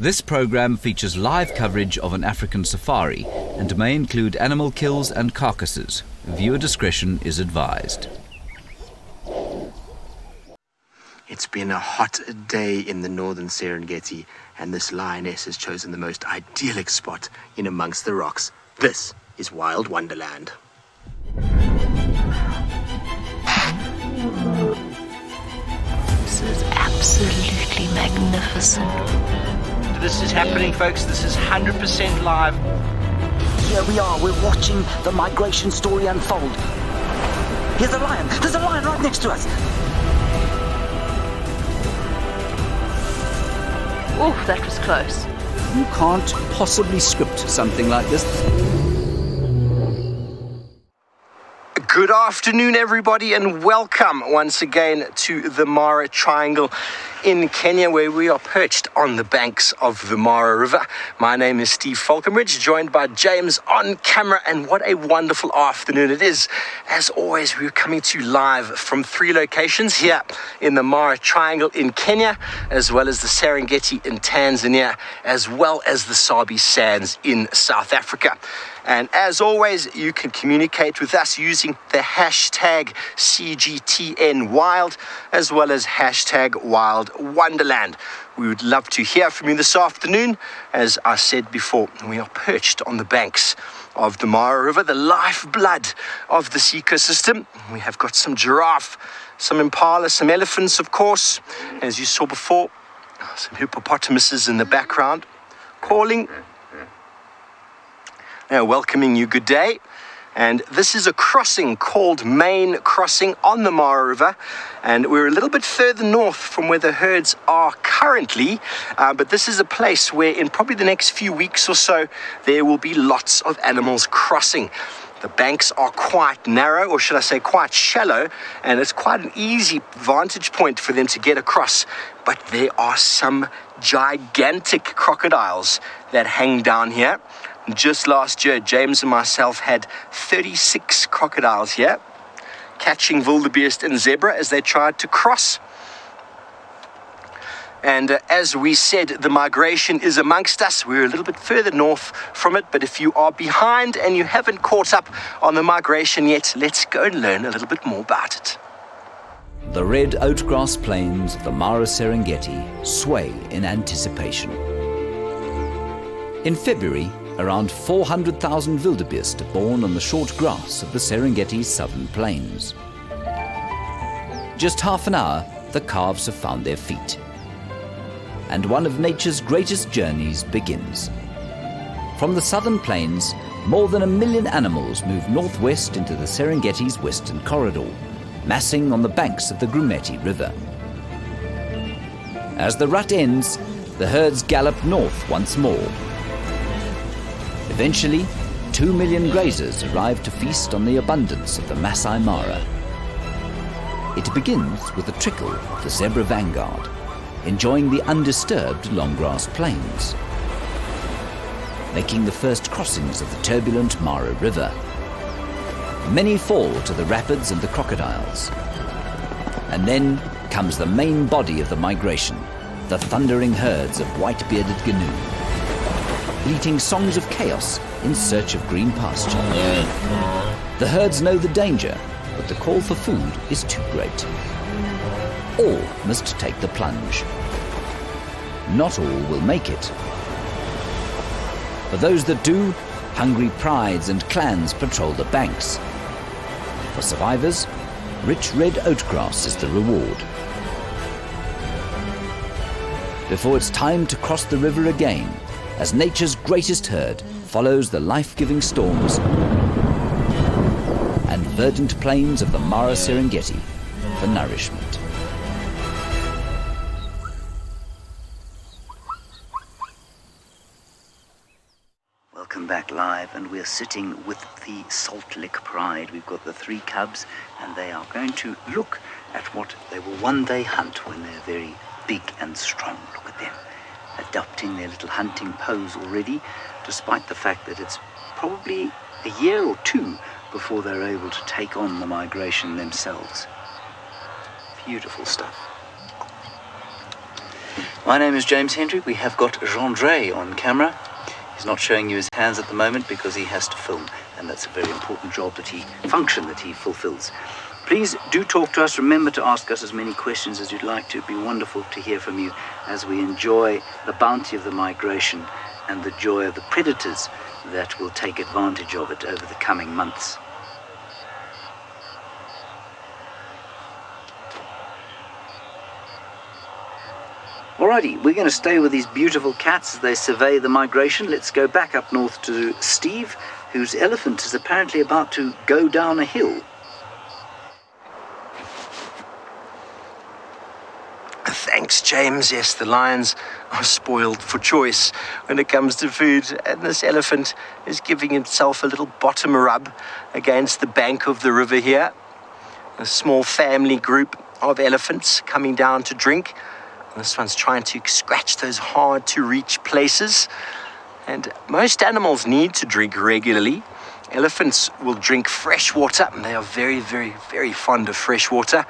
This program features live coverage of an African safari and may include animal kills and carcasses. Viewer discretion is advised. It's been a hot day in the northern Serengeti, and this lioness has chosen the most idyllic spot in amongst the rocks. This is Wild Wonderland. This is absolutely magnificent. This is happening, folks. This is 100% live. Here we are. We're watching the migration story unfold. Here's a lion. There's a lion right next to us. Oh, that was close. You can't possibly script something like this. Good afternoon, everybody, and welcome once again to the Mara Triangle in Kenya, where we are perched on the banks of the Mara River. My name is Steve Falconbridge, joined by James on camera, and what a wonderful afternoon it is. As always, we're coming to you live from 3 locations here in the Mara Triangle in Kenya, as well as the Serengeti in Tanzania, as well as the Sabi Sands in South Africa. And as always, you can communicate with us using the hashtag CGTN Wild, as well as hashtag Wild Wonderland. We would love to hear from you this afternoon. As I said before, we are perched on the banks of the Mara River, the lifeblood of this ecosystem. We have got some giraffe, some impala, some elephants, of course, as you saw before, some hippopotamuses in the background calling. Welcoming you, good day. And this is a crossing called Main Crossing on the Mara River, and we're a little bit further north from where the herds are currently, but this is a place where in probably the next few weeks or so there will be lots of animals crossing. The banks are quite narrow, or should I say quite shallow, and it's quite an easy vantage point for them to get across, but there are some gigantic crocodiles that hang down here. Just last year, James and myself had 36 crocodiles here, catching wildebeest and zebra as they tried to cross. And as we said, the migration is amongst us. We're a little bit further north from it, but if you are behind and you haven't caught up on the migration yet, let's go and learn a little bit more about it. The red oatgrass plains of the Mara Serengeti sway in anticipation. In February, around 400,000 wildebeest are born on the short grass of the Serengeti's southern plains. Just half an hour, the calves have found their feet. And one of nature's greatest journeys begins. From the southern plains, more than 1 million animals move northwest into the Serengeti's western corridor, massing on the banks of the Grumeti River. As the rut ends, the herds gallop north once more. Eventually, 2 million grazers arrive to feast on the abundance of the Masai Mara. It begins with a trickle of the zebra vanguard, enjoying the undisturbed long grass plains, making the first crossings of the turbulent Mara River. Many fall to the rapids and the crocodiles. And then comes the main body of the migration, the thundering herds of white-bearded gnu, bleating songs of chaos in search of green pasture. The herds know the danger, but the call for food is too great. All must take the plunge. Not all will make it. For those that do, hungry prides and clans patrol the banks. For survivors, rich red oatgrass is the reward. Before it's time to cross the river again, as nature's greatest herd follows the life-giving storms and verdant plains of the Mara Serengeti for nourishment. Welcome back live, and we're sitting with the Salt Lick Pride. We've got the 3 cubs, and they are going to look at what they will one day hunt when they're very big and strong. Look at them, adopting their little hunting pose already, despite the fact that it's probably a year or 2 before they're able to take on the migration themselves. Beautiful stuff. My name is James Hendry. We have got Jean-Dre on camera. He's not showing you his hands at the moment because he has to film, and that's a very important function that he fulfills. Please do talk to us. Remember to ask us as many questions as you'd like to. It'd be wonderful to hear from you as we enjoy the bounty of the migration and the joy of the predators that will take advantage of it over the coming months. Alrighty, we're going to stay with these beautiful cats as they survey the migration. Let's go back up north to Steve, whose elephant is apparently about to go down a hill. Thanks, James. Yes, the lions are spoiled for choice when it comes to food, and this elephant is giving himself a little bottom rub against the bank of the river here. A small family group of elephants coming down to drink. This one's trying to scratch those hard-to-reach places. And most animals need to drink regularly. Elephants will drink fresh water, and they are very, very, very fond of fresh water.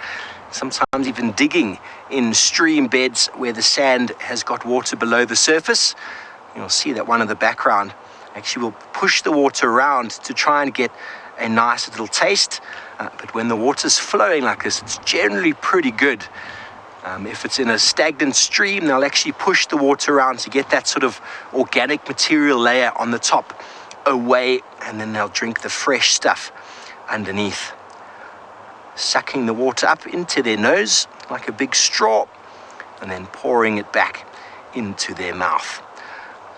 Sometimes even digging in stream beds where the sand has got water below the surface. You'll see that one in the background actually will push the water around to try and get a nice little taste. But when the water's flowing like this, it's generally pretty good. If it's in a stagnant stream, they'll actually push the water around to get that sort of organic material layer on the top away, and then they'll drink the fresh stuff underneath. Sucking the water up into their nose like a big straw, and then pouring it back into their mouth.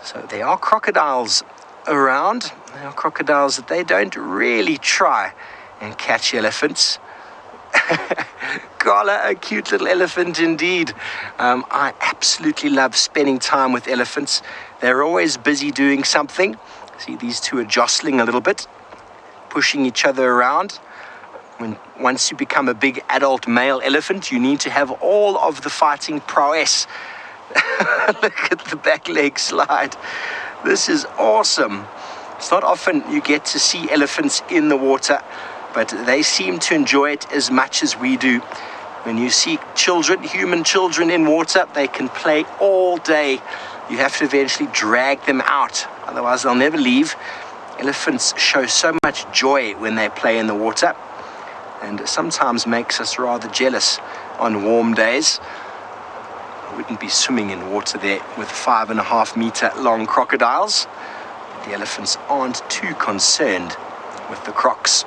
So there are crocodiles around. There are crocodiles that they don't really try and catch elephants. Gala, a cute little elephant indeed. I absolutely love spending time with elephants. They're always busy doing something. See, these two are jostling a little bit, pushing each other around. Once you become a big adult male elephant, you need to have all of the fighting prowess. Look at the back leg slide. This is awesome. It's not often you get to see elephants in the water, but they seem to enjoy it as much as we do. When you see children, human children in water, they can play all day. You have to eventually drag them out, otherwise they'll never leave. Elephants show so much joy when they play in the water, and sometimes makes us rather jealous on warm days. I wouldn't be swimming in water there with 5.5 meter long crocodiles. The elephants aren't too concerned with the crocs.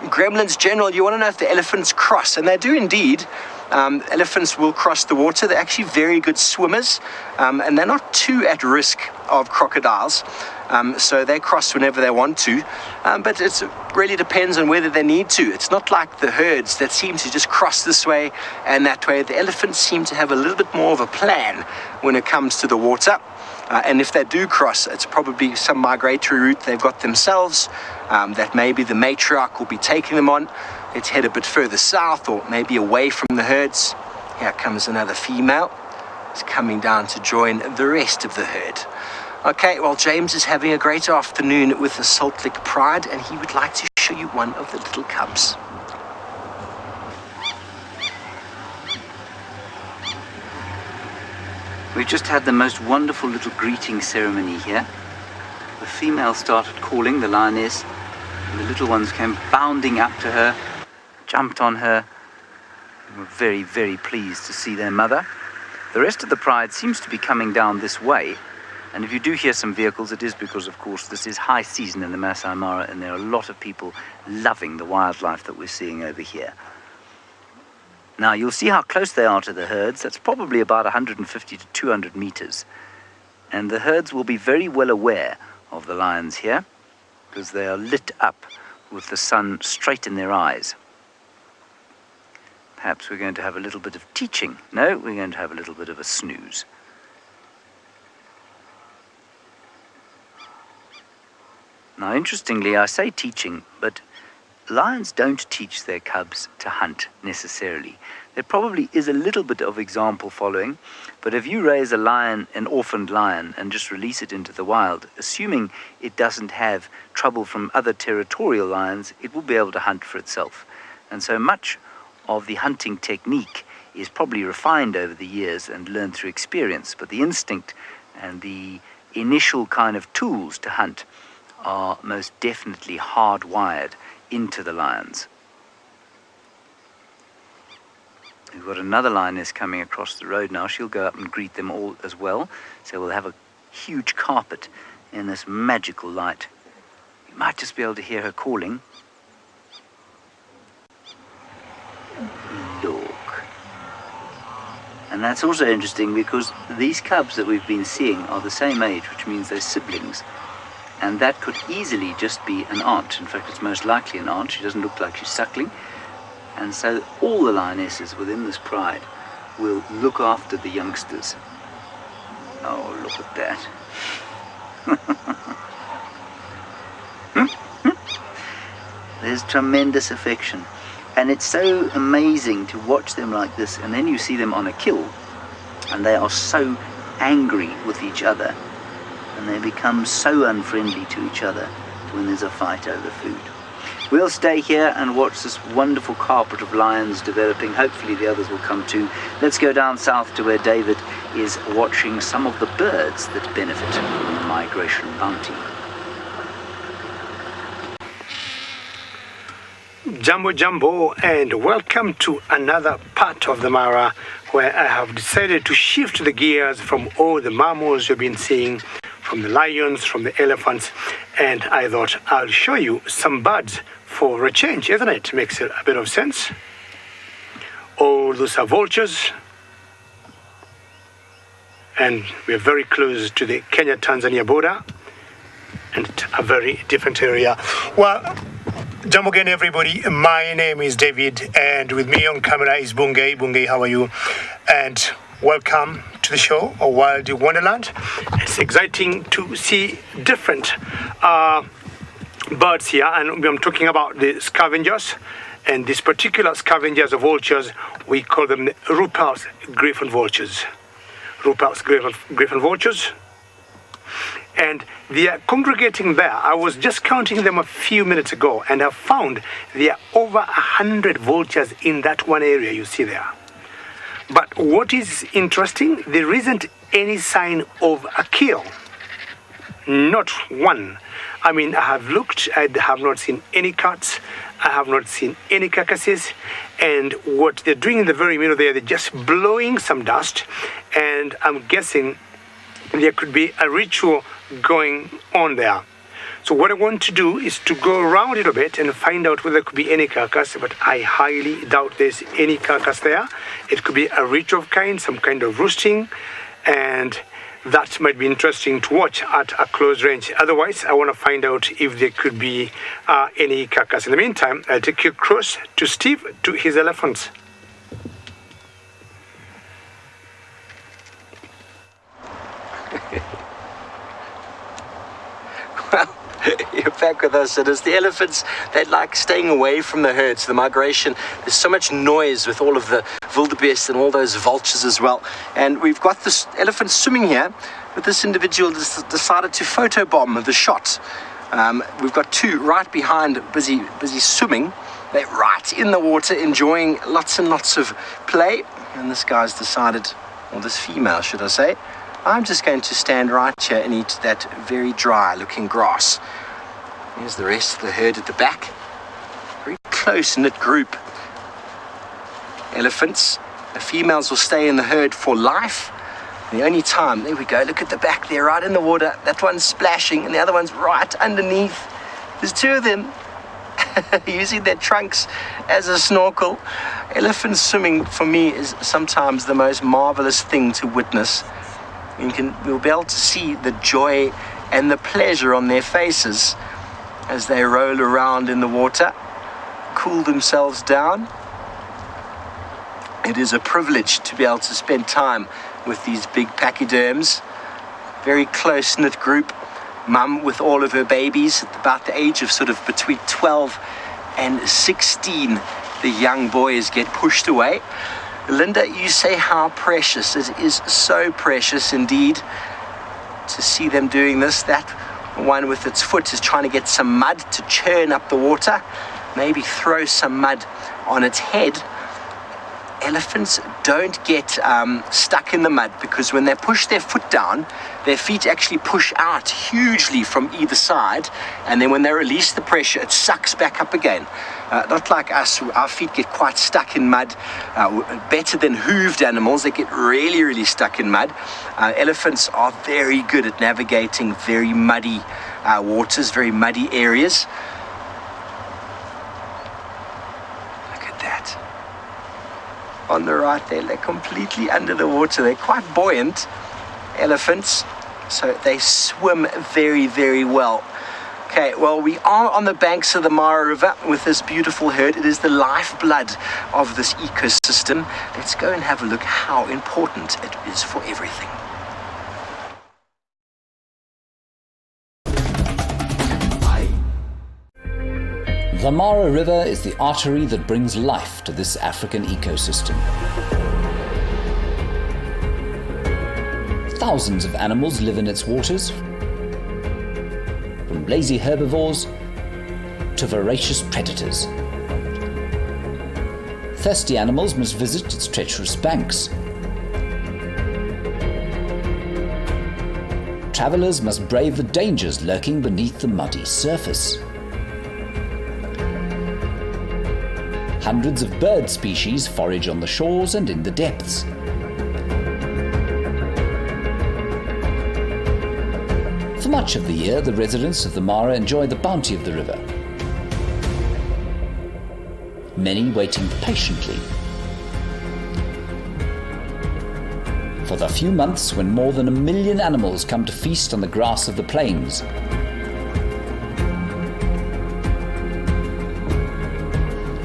Gremlins General, you want to know if the elephants cross, and they do indeed. Elephants will cross the water. They're actually very good swimmers, and they're not too at risk of crocodiles, so they cross whenever they want to, but it really depends on whether they need to. It's not like the herds that seem to just cross this way and that way. The elephants seem to have a little bit more of a plan when it comes to the water. And if they do cross, it's probably some migratory route they've got themselves, that maybe the matriarch will be taking them on. Let's head a bit further south, or maybe away from the herds. Here comes another female. It's coming down to join the rest of the herd. Okay, well, James is having a great afternoon with the Salt Lick Pride, and he would like to show you one of the little cubs. We've just had the most wonderful little greeting ceremony here. The female started calling, the lioness, and the little ones came bounding up to her, jumped on her, and were very, very pleased to see their mother. The rest of the pride seems to be coming down this way, and if you do hear some vehicles, it is because, of course, this is high season in the Masai Mara, and there are a lot of people loving the wildlife that we're seeing over here. Now, you'll see how close they are to the herds. That's probably about 150 to 200 meters. And the herds will be very well aware of the lions here, because they are lit up with the sun straight in their eyes. Perhaps we're going to have a little bit of teaching. No, we're going to have a little bit of a snooze. Now, interestingly, I say teaching, but lions don't teach their cubs to hunt necessarily. There probably is a little bit of example following, but if you raise a lion, an orphaned lion, and just release it into the wild, assuming it doesn't have trouble from other territorial lions, it will be able to hunt for itself. And so much of the hunting technique is probably refined over the years and learned through experience, but the instinct and the initial kind of tools to hunt are most definitely hardwired into the lions. We've got another lioness coming across the road now. She'll go up and greet them all as well. So we'll have a huge carpet in this magical light. You might just be able to hear her calling. Look. And that's also interesting because these cubs that we've been seeing are the same age, which means they're siblings. And that could easily just be an aunt. In fact, it's most likely an aunt. She doesn't look like she's suckling. And so all the lionesses within this pride will look after the youngsters. Oh, look at that. There's tremendous affection. And it's so amazing to watch them like this, and then you see them on a kill, and they are so angry with each other, and they become so unfriendly to each other when there's a fight over food. We'll stay here and watch this wonderful carpet of lions developing. Hopefully the others will come too. Let's go down south to where David is watching some of the birds that benefit from the migration bounty. Jumbo, and welcome to another part of the Mara where I have decided to shift the gears from all the mammals you've been seeing, from the lions, from the elephants, and I thought I'll show you some birds for a change, isn't it? Makes a bit of sense. All those are vultures, and we're very close to the Kenya-Tanzania border, and a very different area. Well, jumbo again, everybody. My name is David, and with me on camera is Bungay. Bungay, how are you? And welcome to the show, A Wild Wonderland. It's exciting to see different birds here, and I'm talking about the scavengers. And these particular scavengers of vultures, we call them the Rupert's griffon vultures. Rupert's griffon vultures. And they are congregating there. I was just counting them a few minutes ago, and I found there are over 100 vultures in that one area you see there. But what is interesting, there isn't any sign of a kill. Not one. I mean, I have looked, I have not seen any cuts, I have not seen any carcasses, and what they're doing in the very middle there, they're just blowing some dust, and I'm guessing there could be a ritual going on there. So what I want to do is to go around a little bit and find out whether there could be any carcass, but I highly doubt there's any carcass there. It could be a ritual of kind, some kind of roosting, and that might be interesting to watch at a close range. Otherwise, I want to find out if there could be any carcass. In the meantime, I'll take you across to Steve, to his elephants. Well, you're back with us. It is the elephants. They like staying away from the herds, the migration. There's so much noise with all of the wildebeest and all those vultures as well. And we've got this elephant swimming here, but this individual decided to photobomb the shot. We've got two right behind, busy swimming. They're right in the water, enjoying lots and lots of play. And this guy's decided, or this female, should I say, I'm just going to stand right here and eat that very dry looking grass. Here's the rest of the herd at the back. Very close-knit group. Elephants. The females will stay in the herd for life. The only time, there we go, look at the back there, right in the water. That one's splashing and the other one's right underneath. There's two of them using their trunks as a snorkel. Elephant swimming, for me, is sometimes the most marvelous thing to witness. We'll be able to see the joy and the pleasure on their faces as they roll around in the water, cool themselves down. It is a privilege to be able to spend time with these big pachyderms. Very close-knit group. Mum with all of her babies at about the age of sort of between 12 and 16. The young boys get pushed away. Linda, you say how precious. It is so precious indeed to see them doing this. That one with its foot is trying to get some mud to churn up the water. Maybe throw some mud on its head, elephants don't get stuck in the mud, because when they push their foot down, their feet actually push out hugely from either side, and then when they release the pressure, it sucks back up again. Not like us, our feet get quite stuck in mud. Better than hooved animals, they get really, really stuck in mud. Elephants are very good at navigating very muddy waters, very muddy areas. On the right there, they're completely under the water. They're quite buoyant, elephants, so they swim very, very well. Okay, well, we are on the banks of the Mara River with this beautiful herd. It is the lifeblood of this ecosystem. Let's go and have a look how important it is for everything. The Mara River is the artery that brings life to this African ecosystem. Thousands of animals live in its waters, from lazy herbivores to voracious predators. Thirsty animals must visit its treacherous banks. Travelers must brave the dangers lurking beneath the muddy surface. Hundreds of bird species forage on the shores and in the depths. For much of the year, the residents of the Mara enjoy the bounty of the river, many waiting patiently for the few months when more than 1 million animals come to feast on the grass of the plains.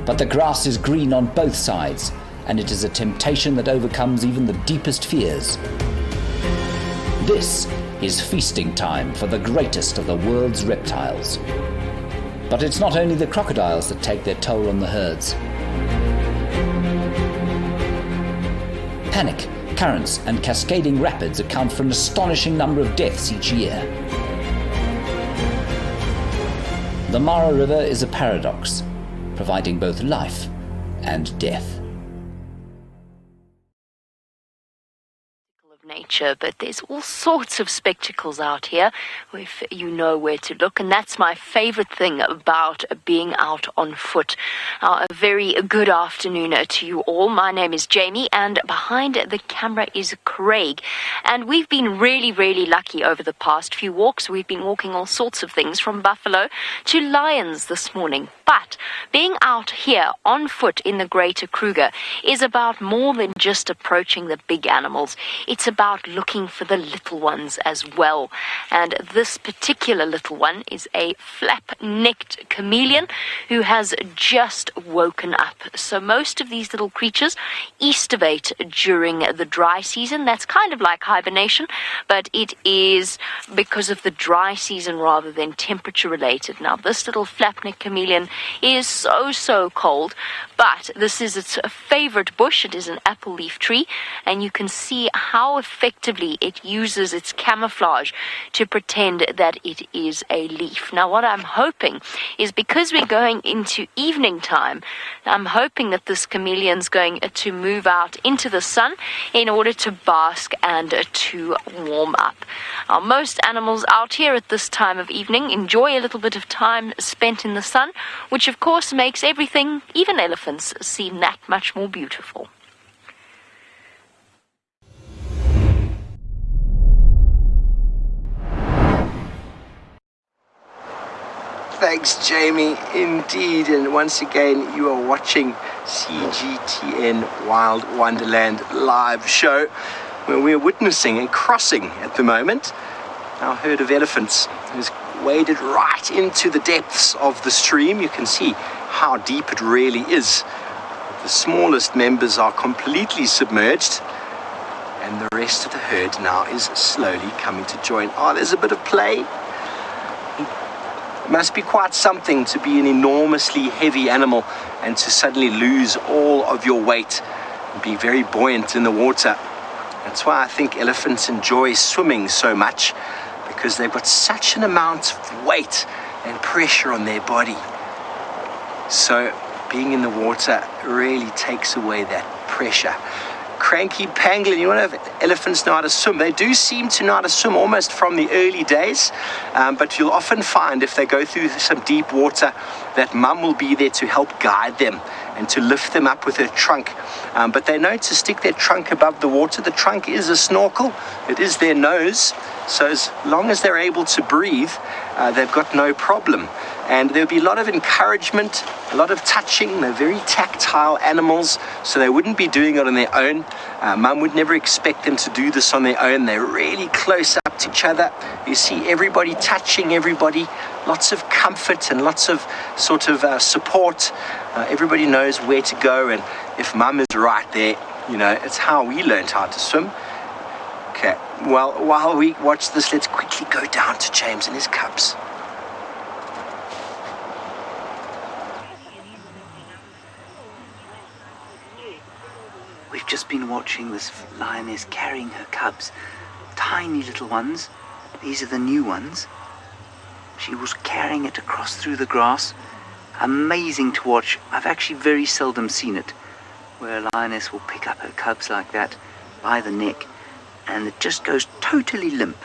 But the grass is green on both sides, and it is a temptation that overcomes even the deepest fears. This is feasting time for the greatest of the world's reptiles. But it's not only the crocodiles that take their toll on the herds. Panic, currents, and cascading rapids account for an astonishing number of deaths each year. The Mara River is a paradox, providing both life and death. Nature, but there's all sorts of spectacles out here if you know where to look, and that's my favorite thing about being out on foot. A very good afternoon to you all. My name is Jamie, and behind the camera is Craig, and we've been really lucky over the past few walks. We've been walking all sorts of things, from buffalo to lions this morning. But being out here on foot in the greater Kruger is about more than just approaching the big animals. It's about looking for the little ones as well. And this particular little one is a flap-necked chameleon who has just woken up. So most of these little creatures estivate during the dry season. That's kind of like hibernation, but it is because of the dry season rather than temperature related. Now, this little flap-necked chameleon is so cold, but this is its favorite bush. It is an apple leaf tree, and you can see how effectively it uses its camouflage to pretend that it is a leaf. Now, what I'm hoping is, because we're going into evening time, I'm hoping that this chameleon's going to move out into the sun in order to bask and to warm up. Now, most animals out here at this time of evening enjoy a little bit of time spent in the sun, which of course makes everything, even elephants, seem that much more beautiful. Thanks, Jamie, indeed. And once again, you are watching CGTN Wild Wonderland live show, where we're witnessing and crossing at the moment our herd of elephants who's waded right into the depths of the stream. You can see how deep it really is. The smallest members are completely submerged, and the rest of the herd now is slowly coming to join. Oh, there's a bit of play. It must be quite something to be an enormously heavy animal and to suddenly lose all of your weight and be very buoyant in the water. That's why I think elephants enjoy swimming so much, because they've got such an amount of weight and pressure on their body. So being in the water really takes away that pressure. Cranky pangolin, you want to have elephants know how to swim. They do seem to know how to swim almost from the early days, but you'll often find if they go through some deep water that mum will be there to help guide them and to lift them up with her trunk. But they know to stick their trunk above the water. The trunk is a snorkel, it is their nose, so as long as they're able to breathe, they've got no problem. And there'll be a lot of encouragement, a lot of touching. They're very tactile animals, so they wouldn't be doing it on their own. Mum would never expect them to do this on their own. They're really close up to each other. You see everybody touching everybody, lots of comfort and lots of sort of support. Everybody knows where to go, and if mum is right there, you know, it's how we learned how to swim. Okay, well, while we watch this, let's quickly go down to James and his cubs. We've just been watching this lioness carrying her cubs, tiny little ones. These are the new ones. She was carrying it across through the grass. Amazing to watch. I've actually very seldom seen it, where a lioness will pick up her cubs like that by the neck, and it just goes totally limp.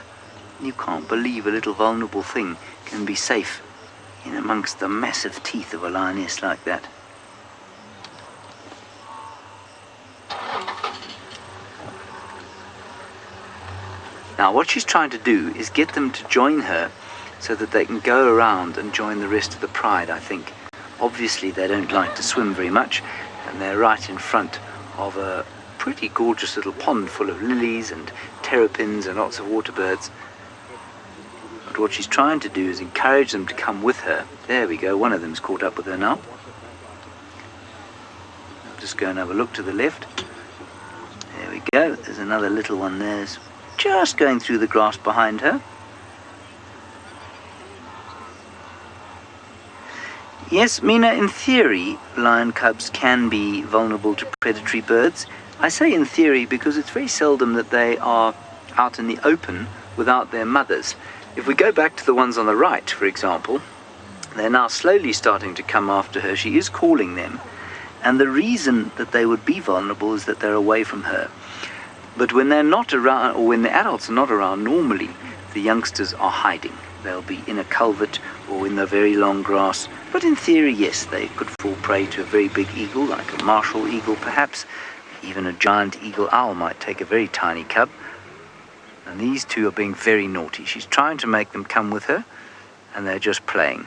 You can't believe a little vulnerable thing can be safe in amongst the massive teeth of a lioness like that. Now what she's trying to do is get them to join her so that they can go around and join the rest of the pride, I think. Obviously they don't like to swim very much, and they're right in front of a pretty gorgeous little pond full of lilies and terrapins and lots of water birds. But what she's trying to do is encourage them to come with her. There we go, one of them's caught up with her now. I'll just go and have a look to the left. There we go, there's another little one there, just going through the grass behind her. Yes, Mina, in theory, lion cubs can be vulnerable to predatory birds. I say in theory because it's very seldom that they are out in the open without their mothers. If we go back to the ones on the right, for example, they're now slowly starting to come after her. She is calling them, and the reason that they would be vulnerable is that they're away from her. But when they're not around, or when the adults are not around, normally the youngsters are hiding. They'll be in a culvert or in the very long grass. But in theory, yes, they could fall prey to a very big eagle, like a martial eagle perhaps. Even a giant eagle owl might take a very tiny cub. And these two are being very naughty. She's trying to make them come with her, and they're just playing.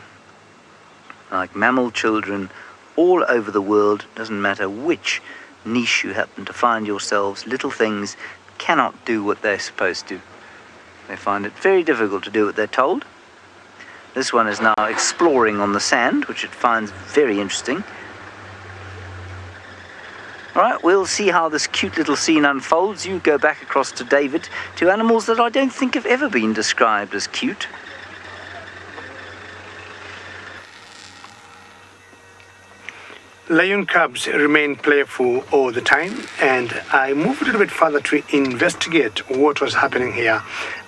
Like mammal children all over the world, doesn't matter which niche you happen to find yourselves, little things cannot do what they're supposed to. They find it very difficult to do what they're told. This one is now exploring on the sand, which it finds very interesting. Alright, we'll see how this cute little scene unfolds. You go back across to David, to animals that I don't think have ever been described as cute. Lion cubs remain playful all the time, and I moved a little bit further to investigate what was happening here.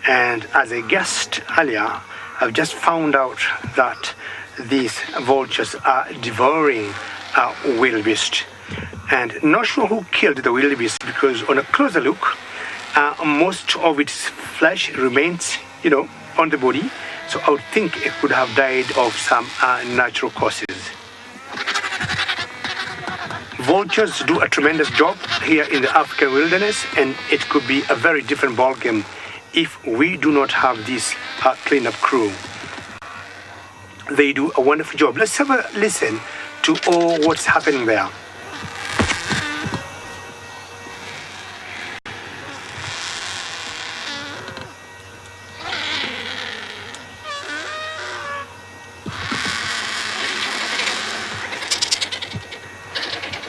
And as I guessed earlier, I've just found out that these vultures are devouring wildebeest. And not sure who killed the wildebeest, because on a closer look, most of its flesh remains, on the body. So I would think it could have died of some natural causes. Vultures do a tremendous job here in the African wilderness, and it could be a very different ballgame if we do not have this cleanup crew. They do a wonderful job. Let's have a listen to all what's happening there.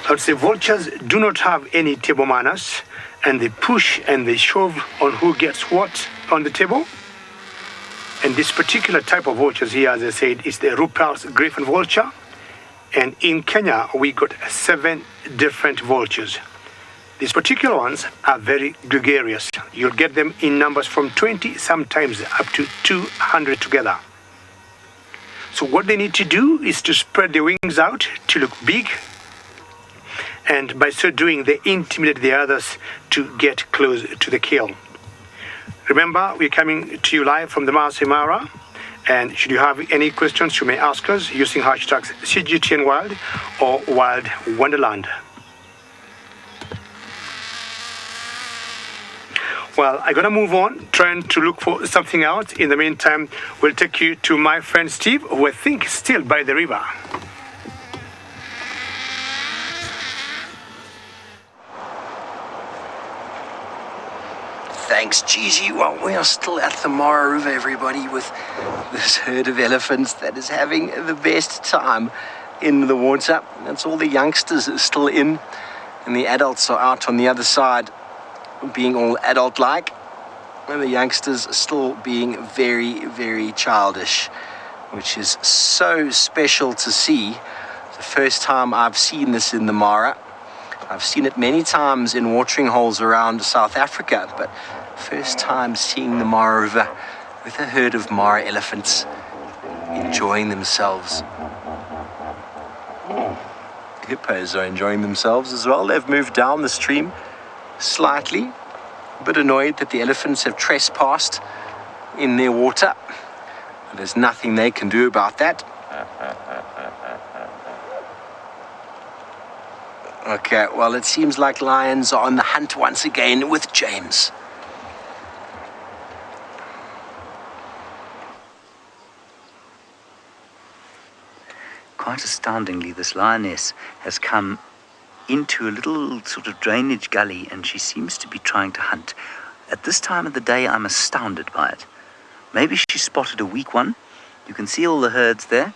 I would say vultures do not have any table manners, and they push and they shove on who gets what on the table. And this particular type of vultures here, as I said, is the Rupel's griffon vulture. And in Kenya, we got 7 different vultures. These particular ones are very gregarious. You'll get them in numbers from 20, sometimes up to 200 together. So what they need to do is to spread their wings out to look big, and by so doing they intimidate the others to get close to the kill. Remember, we're coming to you live from the Mara, and should you have any questions, you may ask us using hashtags CGTN Wild or Wild Wonderland. Well, I'm gonna move on, trying to look for something else. In the meantime, we'll take you to my friend Steve, who I think is still by the river. Thanks, Gigi. Well, we are still at the Mara River, everybody, with this herd of elephants that is having the best time in the water. That's all the youngsters are still in, and the adults are out on the other side, being all adult-like, and the youngsters are still being very, very childish, which is so special to see. It's the first time I've seen this in the Mara. I've seen it many times in watering holes around South Africa, but first time seeing the Mara River with a herd of Mara elephants enjoying themselves. Hippos are enjoying themselves as well. They've moved down the stream slightly, a bit annoyed that the elephants have trespassed in their water. There's nothing they can do about that. Okay, well, it seems like lions are on the hunt once again with James. Quite astoundingly, this lioness has come into a little sort of drainage gully, and she seems to be trying to hunt. At this time of the day, I'm astounded by it. Maybe she spotted a weak one. You can see all the herds there,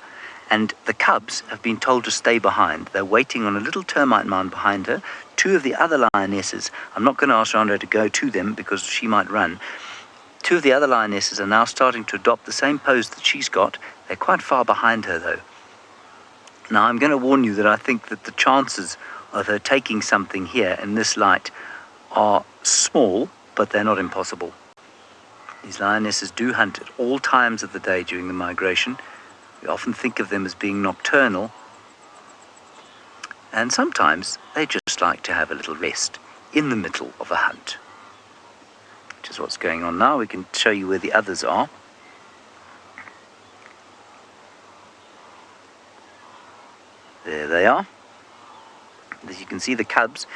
and the cubs have been told to stay behind. They're waiting on a little termite mound behind her. Two of the other lionesses, I'm not going to ask Rhonda to go to them because she might run. Two of the other lionesses are now starting to adopt the same pose that she's got. They're quite far behind her, though. Now, I'm going to warn you that I think that the chances of her taking something here in this light are small, but they're not impossible. These lionesses do hunt at all times of the day during the migration. We often think of them as being nocturnal, and sometimes they just like to have a little rest in the middle of a hunt, which is what's going on now. We can show you where the others are. There they are. As you can see, the cubs,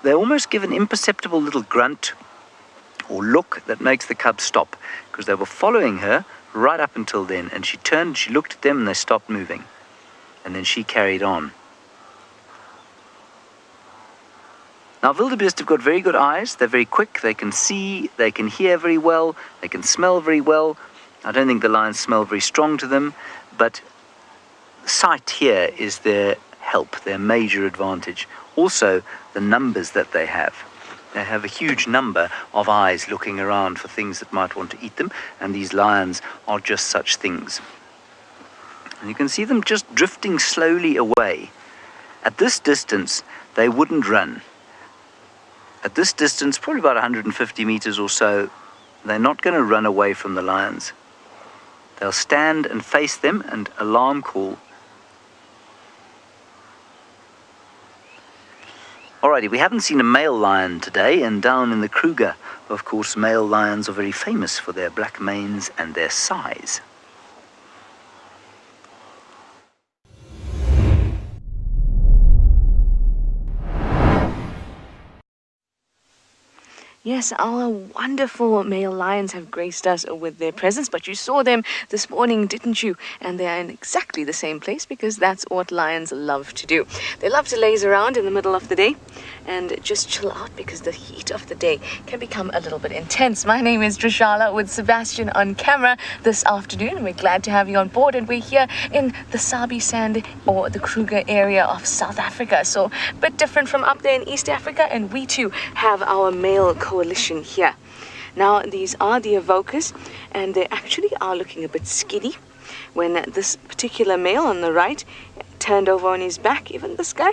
they almost give an imperceptible little grunt or look that makes the cubs stop, because they were following her right up until then, and she turned, she looked at them, and they stopped moving, and then she carried on. Now, wildebeest have got very good eyes. They're very quick. They can see, they can hear very well, they can smell very well. I don't think the lions smell very strong to them, but sight here is their help, their major advantage. Also, the numbers that they have. They have a huge number of eyes looking around for things that might want to eat them, and these lions are just such things. And you can see them just drifting slowly away. At this distance, they wouldn't run. At this distance, probably about 150 meters or so, they're not going to run away from the lions. They'll stand and face them and alarm call. Alrighty, we haven't seen a male lion today, and down in the Kruger, of course, male lions are very famous for their black manes and their size. Yes, our wonderful male lions have graced us with their presence, but you saw them this morning, didn't you? And they are in exactly the same place, because that's what lions love to do. They love to laze around in the middle of the day and just chill out, because the heat of the day can become a little bit intense. My name is Trishala with Sebastian on camera this afternoon, and we're glad to have you on board. And we're here in the Sabi Sand, or the Kruger area of South Africa. So a bit different from up there in East Africa, and we too have our male coalition here. Now, these are the evokers, and they actually are looking a bit skiddy. When this particular male on the right turned over on his back, even this guy,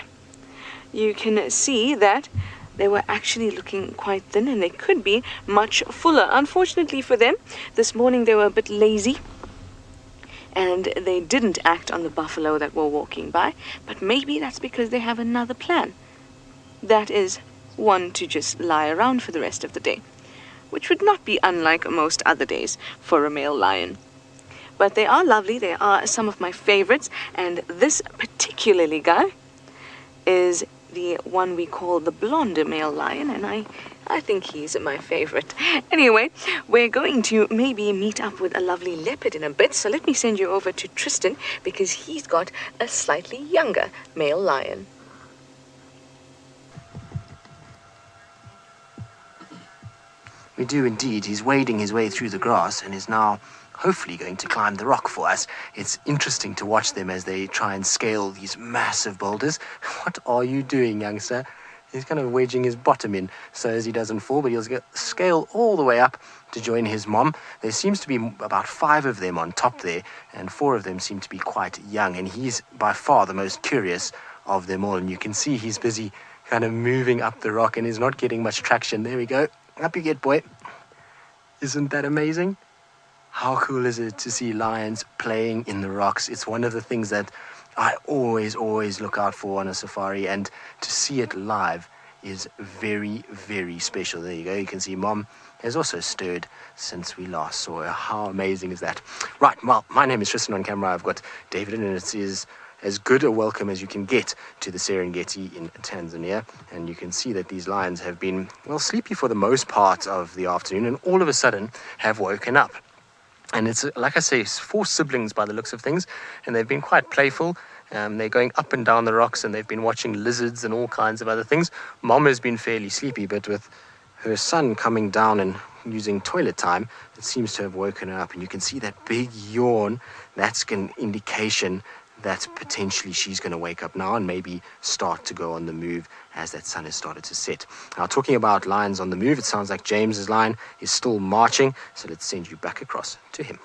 you can see that they were actually looking quite thin, and they could be much fuller. Unfortunately for them, this morning they were a bit lazy, and they didn't act on the buffalo that were walking by, but maybe that's because they have another plan. That is, one to just lie around for the rest of the day, which would not be unlike most other days for a male lion. But they are lovely, they are some of my favorites, and this particularly guy is the one we call the blonde male lion, and I think he's my favorite. Anyway, we're going to maybe meet up with a lovely leopard in a bit, so let me send you over to Tristan, because he's got a slightly younger male lion. We do indeed. He's wading his way through the grass and is now hopefully going to climb the rock for us. It's interesting to watch them as they try and scale these massive boulders. What are you doing, youngster? He's kind of wedging his bottom in so as he doesn't fall, but he'll scale all the way up to join his mom. There seems to be about 5 of them on top there, and 4 of them seem to be quite young, and he's by far the most curious of them all. And you can see he's busy kind of moving up the rock and is not getting much traction. There we go. Up you get, boy. Isn't that amazing? How cool is it to see lions playing in the rocks? It's one of the things that I always look out for on a safari, and to see it live is very, very special. There you go. You can see Mom has also stirred since we last saw her. How amazing is that? Right, well, my name is Tristan on camera. I've got David, and it is as good a welcome as you can get to the Serengeti in Tanzania. And you can see that these lions have been, well, sleepy for the most part of the afternoon, and all of a sudden have woken up. And it's, like I say, it's 4 siblings by the looks of things, and they've been quite playful. They're going up and down the rocks, and they've been watching lizards and all kinds of other things. Mom has been fairly sleepy, but with her son coming down and using toilet time, it seems to have woken her up. And you can see that big yawn. That's an indication that potentially she's going to wake up now and maybe start to go on the move as that sun has started to set. Now, talking about lions on the move, it sounds like James's lion is still marching, so let's send you back across to him.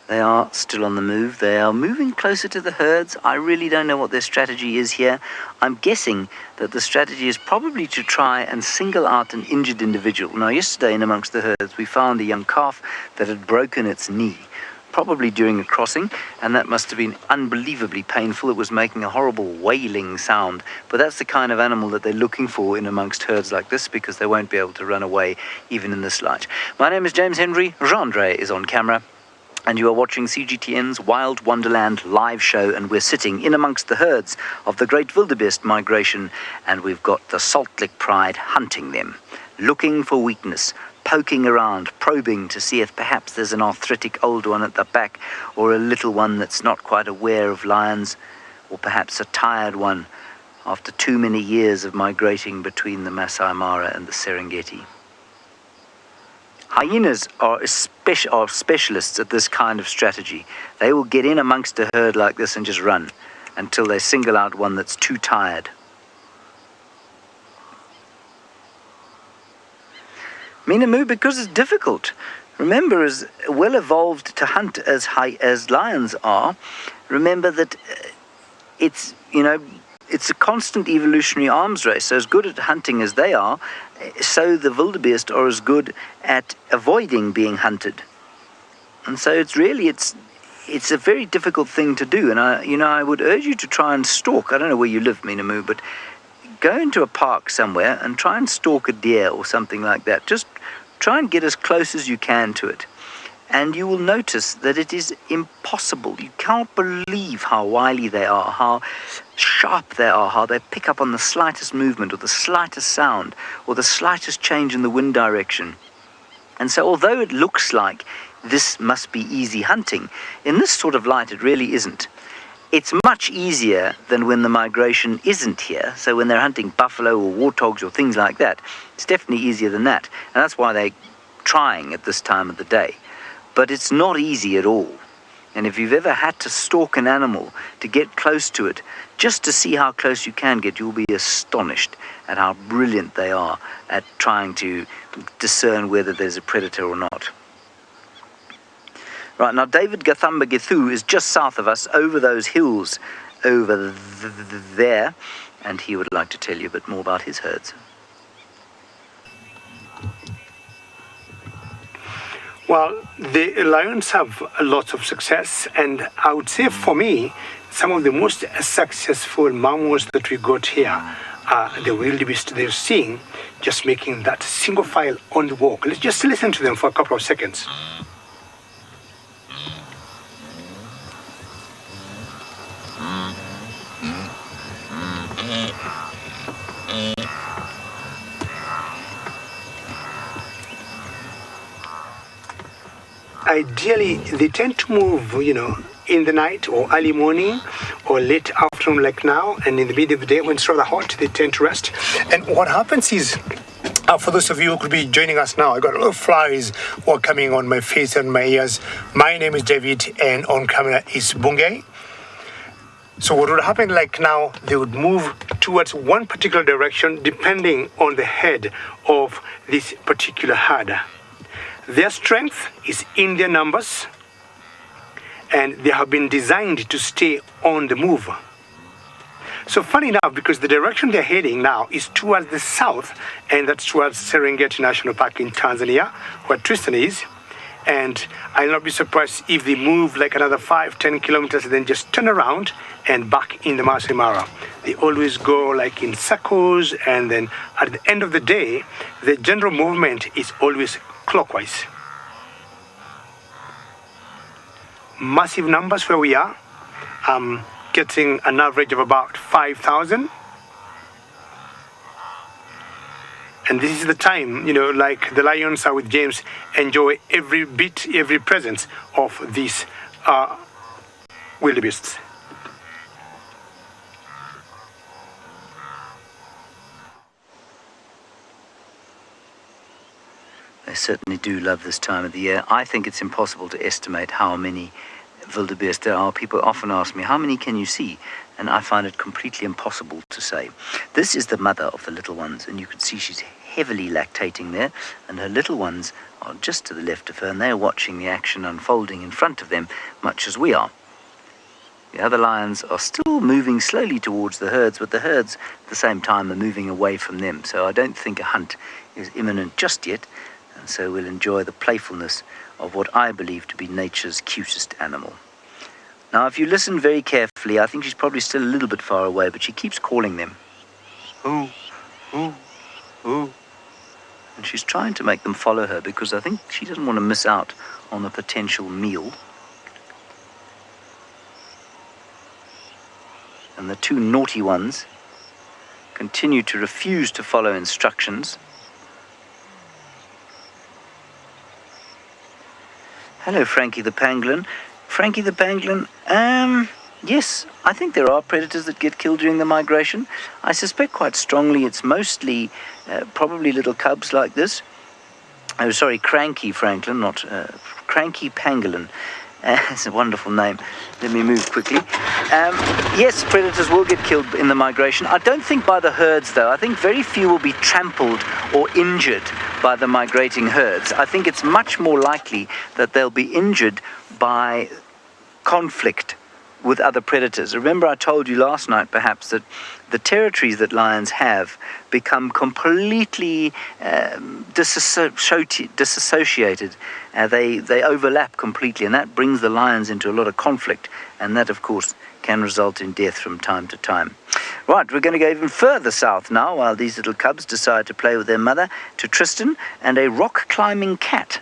They are still on the move. They are moving closer to the herds. I really don't know what their strategy is here. I'm guessing that the strategy is probably to try and single out an injured individual. Now, yesterday in amongst the herds, we found a young calf that had broken its knee, probably during a crossing, and that must have been unbelievably painful. It was making a horrible wailing sound, but that's the kind of animal that they're looking for in amongst herds like this, because they won't be able to run away even in this light. My name is James Henry. Gendre is on camera, and you are watching CGTN's Wild Wonderland live show, and we're sitting in amongst the herds of the great wildebeest migration, and we've got the Salt Lick Pride hunting them, looking for weakness, poking around, probing to see if perhaps there's an arthritic old one at the back, or a little one that's not quite aware of lions, or perhaps a tired one after too many years of migrating between the Masai Mara and the Serengeti. Hyenas are specialists at this kind of strategy. They will get in amongst a herd like this and just run until they single out one that's too tired. Minamu, because it's difficult. Remember, as well evolved to hunt as lions are, remember that it's a constant evolutionary arms race. So as good at hunting as they are, so the wildebeest are as good at avoiding being hunted. And so it's a very difficult thing to do. And I would urge you to try and stalk. I don't know where you live, Minamu, but go into a park somewhere and try and stalk a deer or something like that. Just try and get as close as you can to it. And you will notice that it is impossible. You can't believe how wily they are, how sharp they are, how they pick up on the slightest movement or the slightest sound or the slightest change in the wind direction. And so although it looks like this must be easy hunting, in this sort of light it really isn't. It's much easier than when the migration isn't here. So when they're hunting buffalo or warthogs or things like that, it's definitely easier than that. And that's why they're trying at this time of the day. But it's not easy at all. And if you've ever had to stalk an animal to get close to it, just to see how close you can get, you'll be astonished at how brilliant they are at trying to discern whether there's a predator or not. Right, now David Gathamba Gethu is just south of us, over those hills over there. and he would like to tell you a bit more about his herds. Well, the lions have a lot of success, and I would say for me, some of the most successful mammals that we got here are the wildebeest they're seeing, just making that single file on the walk. Let's just listen to them for a couple of seconds. Ideally, they tend to move, in the night or early morning or late afternoon like now, and in the middle of the day when it's rather hot, they tend to rest. And what happens is, for those of you who could be joining us now, I got a lot of flies all coming on my face and my ears. My name is David, and on camera is Bungay. So what would happen like now, they would move towards one particular direction depending on the head of this particular herd. Their strength is in their numbers, and they have been designed to stay on the move. So funny enough, because the direction they're heading now is towards the south, and that's towards Serengeti National Park in Tanzania, where Tristan is. And I'll not be surprised if they move like another 5-10 kilometers and then just turn around and back in the Masai Mara. They always go like in circles, and then at the end of the day, the general movement is always clockwise. Massive numbers where we are, getting an average of about 5,000. And this is the time, like the lions are with James, enjoy every presence of these wildebeests. They certainly do love this time of the year. I think it's impossible to estimate how many wildebeest there are. People often ask me, how many can you see? And I find it completely impossible to say. This is the mother of the little ones, and you can see she's heavily lactating there, and her little ones are just to the left of her, and they're watching the action unfolding in front of them, much as we are. The other lions are still moving slowly towards the herds, but the herds at the same time are moving away from them. So I don't think a hunt is imminent just yet, and so we'll enjoy the playfulness of what I believe to be nature's cutest animal. Now, if you listen very carefully, I think she's probably still a little bit far away, but she keeps calling them. Ooh, ooh, ooh. And she's trying to make them follow her because I think she doesn't want to miss out on a potential meal. And the two naughty ones continue to refuse to follow instructions. Hello, Frankie the pangolin. Frankie the pangolin, yes, I think there are predators that get killed during the migration. I suspect quite strongly it's mostly probably little cubs like this. Oh, sorry, Cranky Franklin, not Cranky Pangolin. It's a wonderful name. Let me move quickly. Yes, predators will get killed in the migration. I don't think by the herds, though. I think very few will be trampled or injured by the migrating herds. I think it's much more likely that they'll be injured by conflict with other predators. Remember I told you last night, perhaps, that the territories that lions have become completely disassociated. They overlap completely, and that brings the lions into a lot of conflict, and that, of course, can result in death from time to time. Right, we're going to go even further south now, while these little cubs decide to play with their mother, to Tristan and a rock-climbing cat.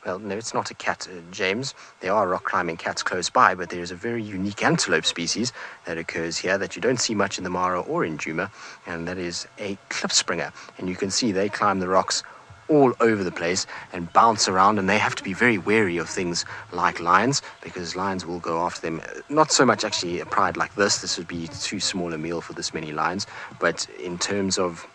Well, no, it's not a cat, James. There are rock-climbing cats close by, but there is a very unique antelope species that occurs here that you don't see much in the Mara or in Djuma, and that is a Klipspringer. And you can see they climb the rocks all over the place and bounce around, and they have to be very wary of things like lions, because lions will go after them. Not so much actually a pride like this. This would be too small a meal for this many lions, but in terms of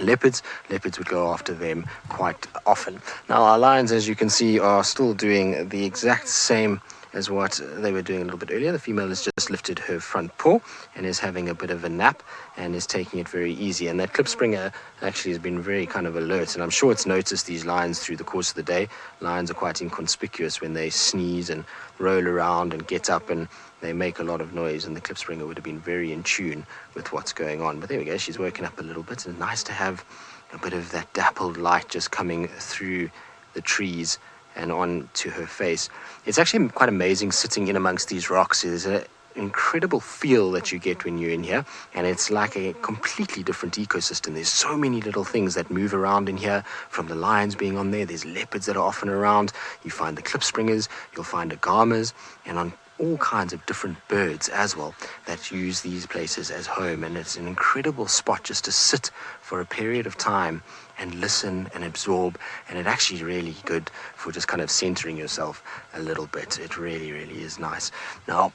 leopards would go after them quite often. Now our lions, as you can see, are still doing the exact same as what they were doing a little bit earlier. The female has just lifted her front paw and is having a bit of a nap and is taking it very easy. And that Klipspringer actually has been very kind of alert, and I'm sure it's noticed these lions through the course of the day. Lions are quite inconspicuous when they sneeze and roll around and get up, and they make a lot of noise, and the Klipspringer would have been very in tune with what's going on. But there we go, she's woken up a little bit, and nice to have a bit of that dappled light just coming through the trees and on to her face. It's actually quite amazing sitting in amongst these rocks. There's an incredible feel that you get when you're in here, and it's like a completely different ecosystem. There's so many little things that move around in here, from the lions being on there. There's leopards that are often around. You find the Klipspringers, you'll find agamas, and on all kinds of different birds as well that use these places as home. And it's an incredible spot just to sit for a period of time and listen and absorb, and it's actually really good for just kind of centering yourself a little bit. It really, really is nice. Now,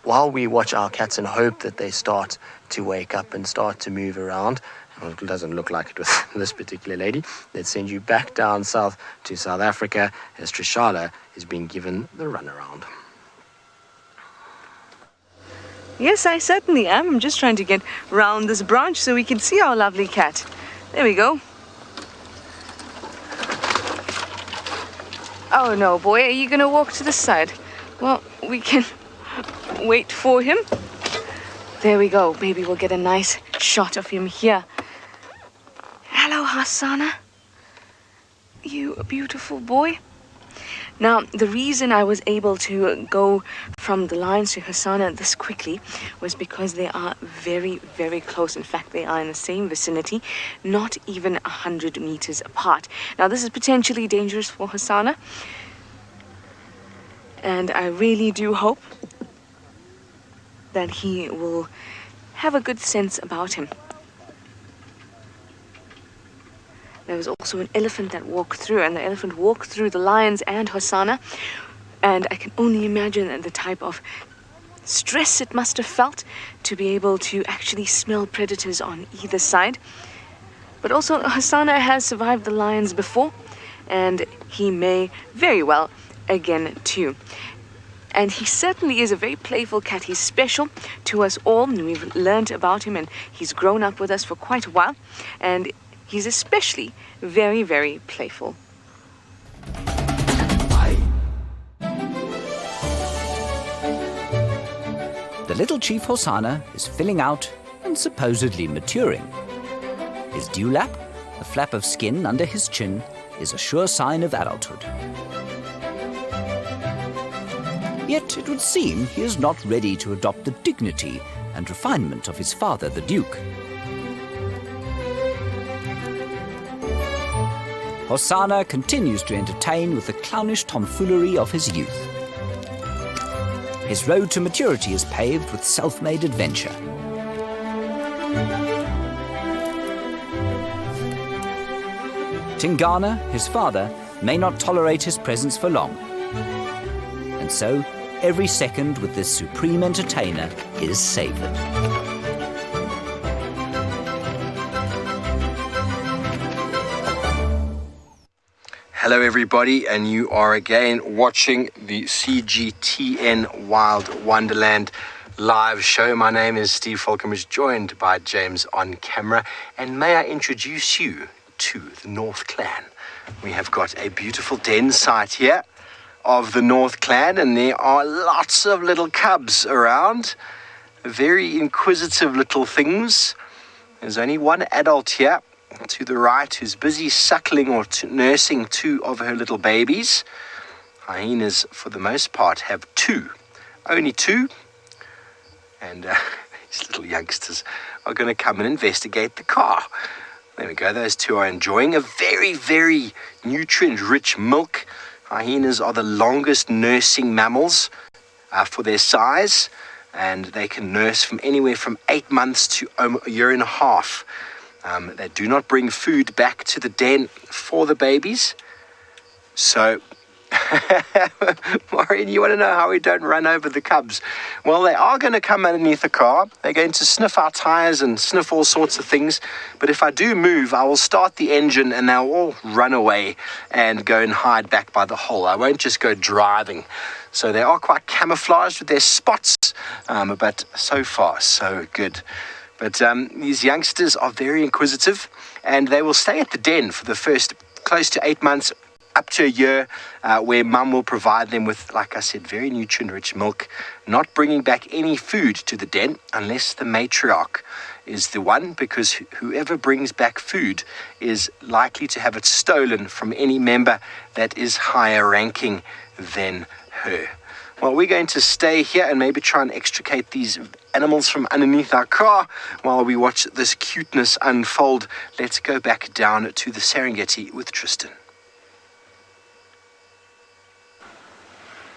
while we watch our cats and hope that they start to wake up and start to move around, well, it doesn't look like it with this particular lady, let's send you back down south to South Africa as Trishala is being given the runaround. Yes, I certainly am. I'm just trying to get round this branch so we can see our lovely cat. There we go. Oh no, boy, are you going to walk to the side? Well, we can wait for him. There we go. Maybe we'll get a nice shot of him here. Hello, Hasana. You a beautiful boy. Now, the reason I was able to go from the lions to Hasana this quickly was because they are very, very close. In fact, they are in the same vicinity, not even 100 meters apart. Now, this is potentially dangerous for Hasana, and I really do hope that he will have a good sense about him. There was also an elephant that walked through, and the elephant walked through the lions and Hasana, and I can only imagine the type of stress it must have felt to be able to actually smell predators on either side. But also, Hasana has survived the lions before, and he may very well again too. And he certainly is a very playful cat. He's special to us all, and we've learned about him, and he's grown up with us for quite a while, and he's especially very, very playful. The little chief Hosanna is filling out and supposedly maturing. His dewlap, a flap of skin under his chin, is a sure sign of adulthood. Yet it would seem he is not ready to adopt the dignity and refinement of his father, the Duke. Hosanna continues to entertain with the clownish tomfoolery of his youth. His road to maturity is paved with self-made adventure. Tingana, his father, may not tolerate his presence for long. And so, every second with this supreme entertainer is savoured. Hello everybody, and you are again watching the CGTN Wild Wonderland live show. My name is Steve Falcombridge, joined by James on camera, and may I introduce you to the North Clan. We have got a beautiful den site here of the North Clan, and there are lots of little cubs around, very inquisitive little things. There's only one adult here to the right who's busy suckling or nursing two of her little babies. Hyenas, for the most part, have only two, and these little youngsters are going to come and investigate the car. There we go, those two are enjoying a very, very nutrient-rich milk. Hyenas are the longest nursing mammals for their size, and they can nurse from anywhere from 8 months to a year and a half. They do not bring food back to the den for the babies. So, Maureen, you want to know how we don't run over the cubs? Well, they are going to come underneath the car. They're going to sniff our tires and sniff all sorts of things. But if I do move, I will start the engine and they'll all run away and go and hide back by the hole. I won't just go driving. So they are quite camouflaged with their spots, but so far so good. But these youngsters are very inquisitive, and they will stay at the den for the first close to 8 months, up to a year, where mum will provide them with, like I said, very nutrient-rich milk, not bringing back any food to the den unless the matriarch is the one, because whoever brings back food is likely to have it stolen from any member that is higher ranking than her. Well, we're going to stay here and maybe try and extricate these animals from underneath our car while we watch this cuteness unfold. Let's go back down to the Serengeti with Tristan.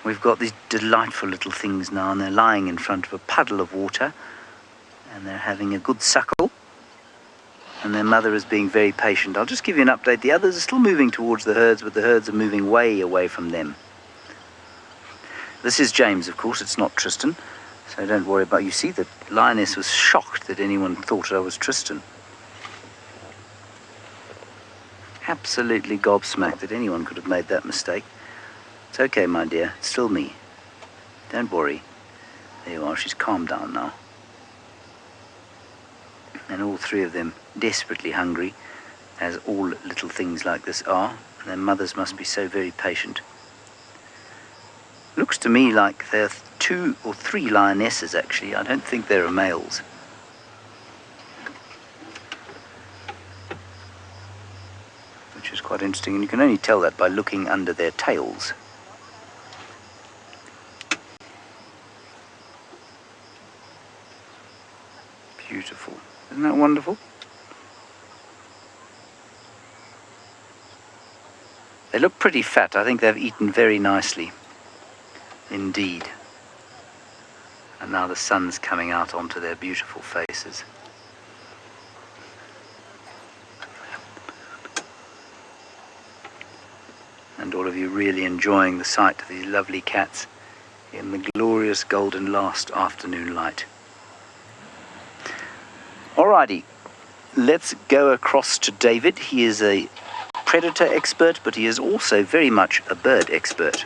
We've got these delightful little things now, and they're lying in front of a puddle of water, and they're having a good suckle, and their mother is being very patient. I'll just give you an update. The others are still moving towards the herds, but the herds are moving way away from them. This is James, of course, it's not Tristan, so don't worry about it. You see, the lioness was shocked that anyone thought I was Tristan. Absolutely gobsmacked that anyone could have made that mistake. It's okay, my dear, it's still me. Don't worry. There you are, she's calmed down now. And all three of them desperately hungry, as all little things like this are, and their mothers must be so very patient. Looks to me like there are 2 or 3 lionesses, actually. I don't think there are males. Which is quite interesting, and you can only tell that by looking under their tails. Beautiful. Isn't that wonderful? They look pretty fat. I think they've eaten very nicely. Indeed. And now the sun's coming out onto their beautiful faces. And all of you really enjoying the sight of these lovely cats in the glorious golden last afternoon light. Alrighty, let's go across to David. He is a predator expert, but he is also very much a bird expert.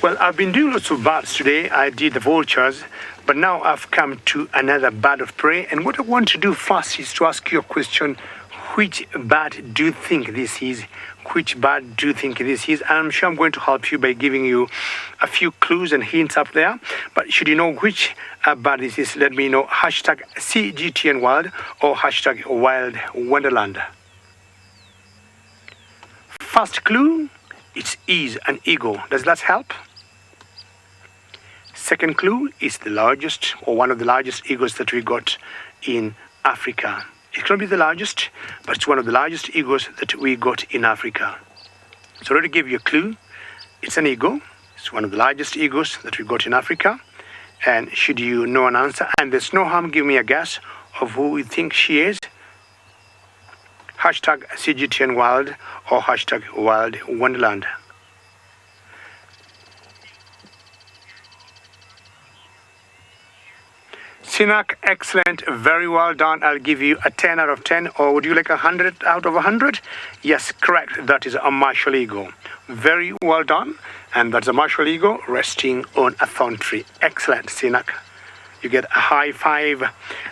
Well, I've been doing lots of birds today. I did the vultures, but now I've come to another bird of prey. And what I want to do first is to ask you a question. Which bird do you think this is? Which bird do you think this is? And I'm sure I'm going to help you by giving you a few clues and hints up there. But should you know which bird this is, let me know. Hashtag CGTN Wild or hashtag Wild Wonderland. First clue, it is an eagle. Does that help? Second clue is the largest, or one of the largest eagles that we got in Africa. It can't be the largest, but it's one of the largest eagles that we got in Africa. So I already gave you a clue. It's an eagle. It's one of the largest eagles that we got in Africa. And should you know an answer, and there's no harm, give me a guess of who you think she is. Hashtag CGTN Wild or hashtag Wild Wonderland. Sina, excellent, very well done. I'll give you a 10 out of 10, or would you like 100 out of 100? Yes, correct, that is a martial eagle. Very well done, and that's a martial eagle resting on a thorn tree. Excellent, Sina. You get a high five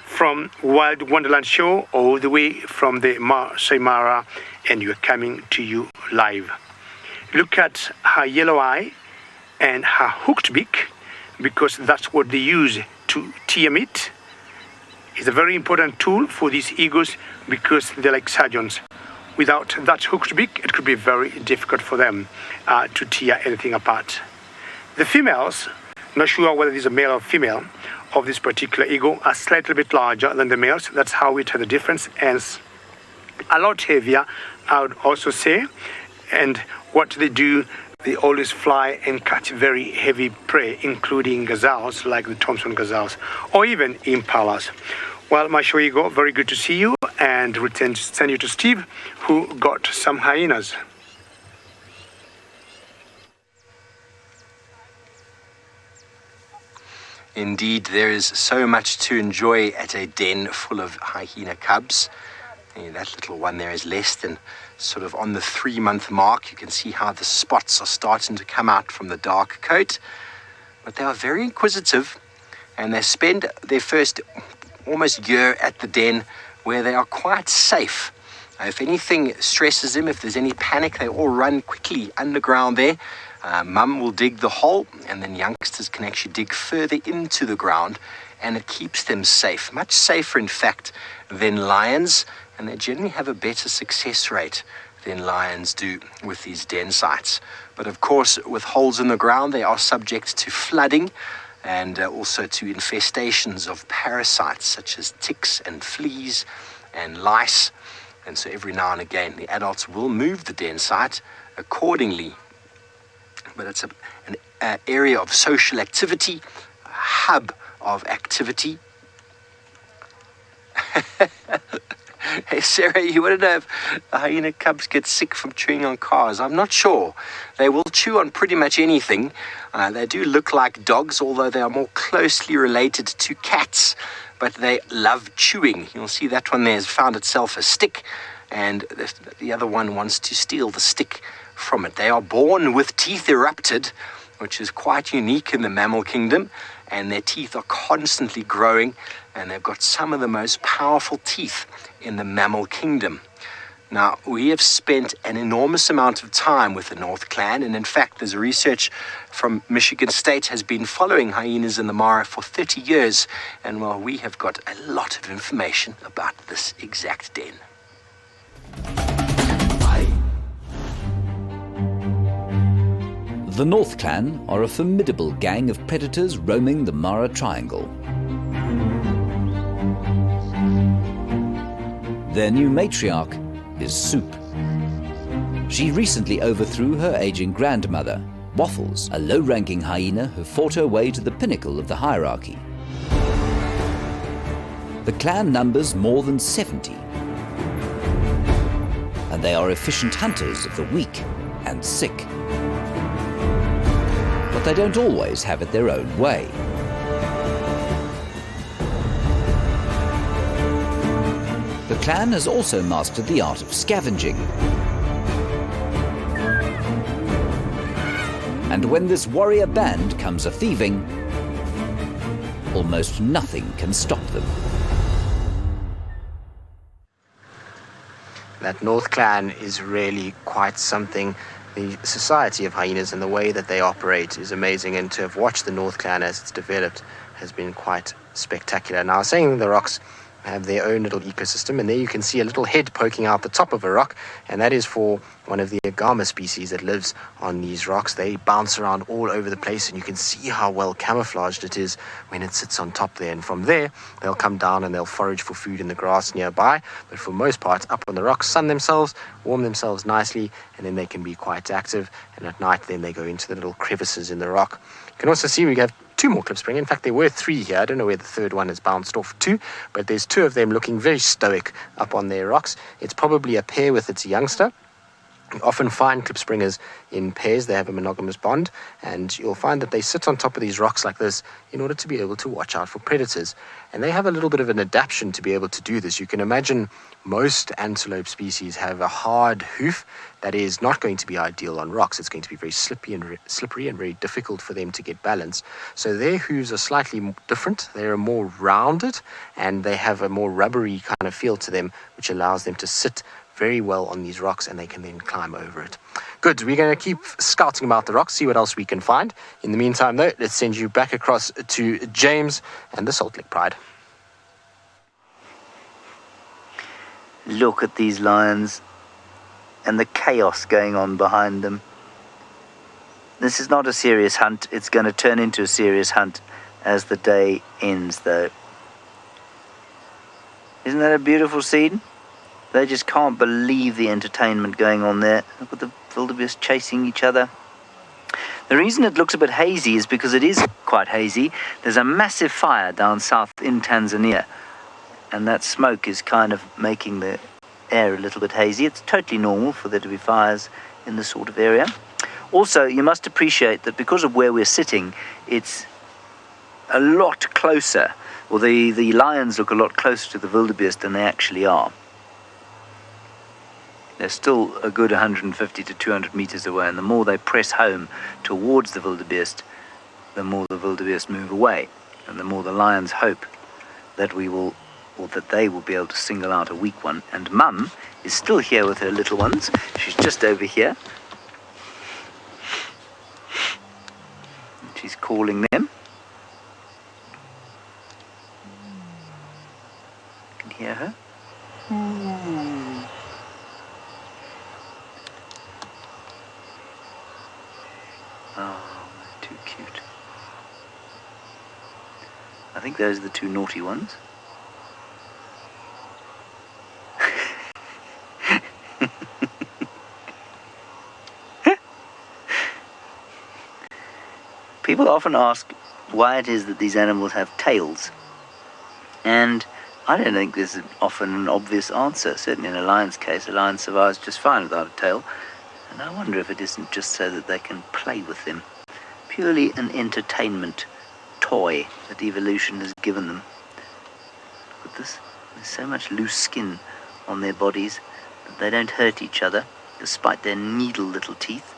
from Wild Wonderland Show, all the way from the Masai Mara, and we're coming to you live. Look at her yellow eye and her hooked beak, because that's what they use to tear meat. It's a very important tool for these eagles because they're like surgeons. Without that hooked beak, it could be very difficult for them to tear anything apart. The females, not sure whether this is a male or female, of this particular eagle are slightly bit larger than the males. That's how we tell the difference, and a lot heavier, I would also say. And what they do, they always fly and catch very heavy prey, including gazelles, like the Thompson gazelles, or even impalas. Well, my show eagle, very good to see you, and return to send you to Steve, who got some hyenas. Indeed, there is so much to enjoy at a den full of hyena cubs. That little one there is less than sort of on the 3-month mark. You can see how the spots are starting to come out from the dark coat. But they are very inquisitive, and they spend their first almost year at the den where they are quite safe. If anything stresses them, if there's any panic, they all run quickly underground there. Mum will dig the hole, and then youngsters can actually dig further into the ground, and it keeps them safe. Much safer, in fact, than lions, and they generally have a better success rate than lions do with these den sites. But of course, with holes in the ground, they are subject to flooding and also to infestations of parasites such as ticks and fleas and lice. And so every now and again, the adults will move the den site accordingly. But it's an area of social activity, a hub of activity. Hey, Sarah, you want to know if the hyena cubs get sick from chewing on cars? I'm not sure. They will chew on pretty much anything. They do look like dogs, although they are more closely related to cats. But they love chewing. You'll see that one there has found itself a stick, and the other one wants to steal the stick from it. They are born with teeth erupted, which is quite unique in the mammal kingdom, and their teeth are constantly growing, and they've got some of the most powerful teeth in the mammal kingdom. Now, we have spent an enormous amount of time with the North Clan, and in fact, there's research from Michigan State has been following hyenas in the Mara for 30 years, and well, we have got a lot of information about this exact den. The North Clan are a formidable gang of predators roaming the Mara Triangle. Their new matriarch is Soup. She recently overthrew her aging grandmother, Waffles, a low-ranking hyena who fought her way to the pinnacle of the hierarchy. The clan numbers more than 70, and they are efficient hunters of the weak and sick. But they don't always have it their own way. The clan has also mastered the art of scavenging. And when this warrior band comes a-thieving, almost nothing can stop them. That North Clan is really quite something. The society of hyenas and the way that they operate is amazing, and to have watched the North Clan as it's developed has been quite spectacular. Now, I was saying the rocks have their own little ecosystem, and there you can see a little head poking out the top of a rock, and that is for one of the agama species that lives on these rocks. They bounce around all over the place, and you can see how well camouflaged it is when it sits on top there. And from there, they'll come down and they'll forage for food in the grass nearby, but for most part, up on the rocks, sun themselves, warm themselves nicely, and then they can be quite active. And at night, then they go into the little crevices in the rock. You can also see we have 2 more Klipspringers. In fact, there were 3 here. I don't know where the third one has bounced off to, but there's 2 of them looking very stoic up on their rocks. It's probably a pair with its youngster. You often find Klipspringers in pairs. They have a monogamous bond, and you'll find that they sit on top of these rocks like this in order to be able to watch out for predators. And they have a little bit of an adaptation to be able to do this. You can imagine most antelope species have a hard hoof that is not going to be ideal on rocks. It's going to be very slippery and very difficult for them to get balance. So their hooves are slightly different. They're more rounded, and they have a more rubbery kind of feel to them, which allows them to sit very well on these rocks, and they can then climb over it. Good, we're going to keep scouting about the rocks, see what else we can find. In the meantime, though, let's send you back across to James and the Salt Lake Pride. Look at these lions and the chaos going on behind them. This is not a serious hunt. It's going to turn into a serious hunt as the day ends, though. Isn't that a beautiful scene? They just can't believe the entertainment going on there. Look at the wildebeest chasing each other. The reason it looks a bit hazy is because it is quite hazy. There's a massive fire down south in Tanzania, and that smoke is kind of making the air a little bit hazy. It's totally normal for there to be fires in this sort of area. Also, you must appreciate that because of where we're sitting, it's a lot closer, or the lions look a lot closer to the wildebeest than they actually are. They're still a good 150 to 200 meters away, and the more they press home towards the wildebeest, the more the wildebeest move away, and the more the lions hope that we will, or that they will be able to single out a weak one. And Mum is still here with her little ones. She's just over here. She's calling them. You can hear her. Oh, they're too cute. I think those are the two naughty ones. People often ask why it is that these animals have tails. And I don't think there's often an obvious answer. Certainly in a lion's case, a lion survives just fine without a tail. And I wonder if it isn't just so that they can play with them. Purely an entertainment toy that evolution has given them. Look at this. There's so much loose skin on their bodies that they don't hurt each other, despite their needle little teeth.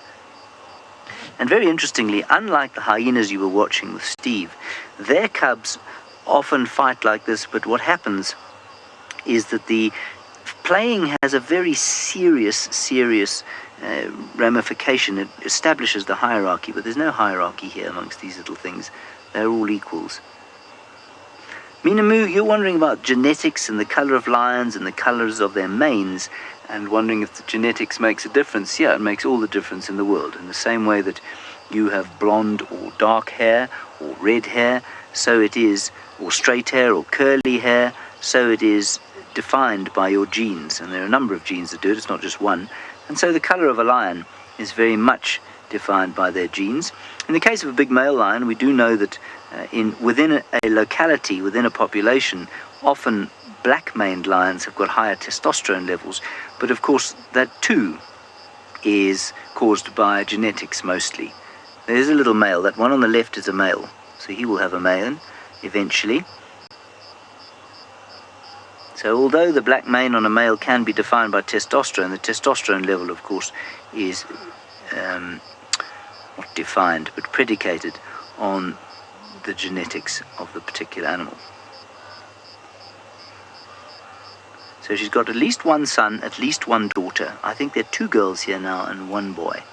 And very interestingly, unlike the hyenas you were watching with Steve, their cubs often fight like this, but what happens is that the playing has a very serious ramification. It establishes the hierarchy, but there's no hierarchy here amongst these little things. They're all equals. Minamu, you're wondering about genetics and the color of lions and the colors of their manes, and wondering if the genetics makes a difference. Yeah, it makes all the difference in the world. In the same way that you have blonde or dark hair or red hair, so it is, or straight hair or curly hair, so it is defined by your genes. And there are a number of genes that do it, it's not just one. And so the color of a lion is very much defined by their genes. In the case of a big male lion, we do know that within a locality, within a population, often black-maned lions have got higher testosterone levels, but of course that too is caused by genetics mostly. There's a little male. That one on the left is a male, so he will have a mane eventually. So although the black mane on a male can be defined by testosterone, the testosterone level, of course, is not defined, but predicated on the genetics of the particular animal. So she's got at least one son, at least one daughter. I think there are 2 girls here now and 1 boy.